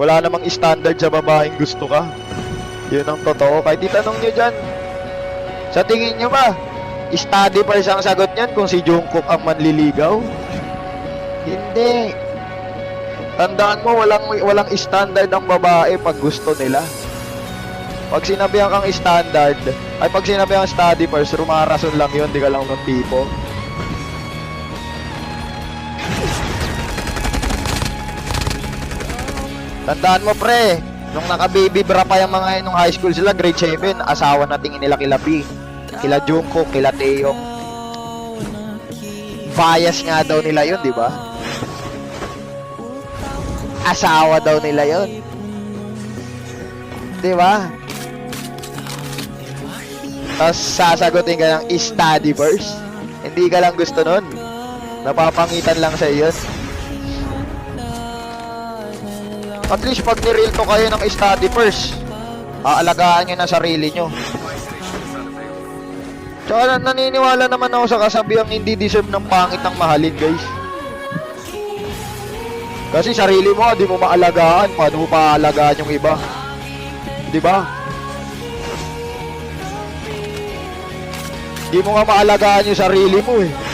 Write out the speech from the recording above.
Wala namang standard sa babaeng gusto ka. Yun ang totoo. Kahit itanong nyo dyan, sa tingin nyo ba, study first ang sagot nyan kung si Jungkook ang manliligaw? Hindi. Tandaan mo, walang standard ang babae pag gusto nila. Pag sinabihan kang standard, ay pag sinabihan kang study first, rumarason lang yun, di ka lang ng tipo. Tandaan mo pre, nung naka-baby bra pa yung mga nung high school sila, grade 7, asawa na tingin nila kila B, kila Jungkook, kila Taeyong. Bias nga daw nila yun, di ba? Asawa daw nila yun. Di ba? Tapos sasagutin ka ng study first. Hindi ka lang gusto nun. Napapangitan lang sa yun. At least pag nireel to kayo ng study first, aalagaan nyo na sarili nyo. Tsaka naniniwala naman ako sa kasabihang hindi deserve ng pangit ang mahalin, guys. Kasi sarili mo, di mo maalagaan. Paano mo paalagaan yung iba? Di ba? Di mo nga maalagaan yung sarili mo eh.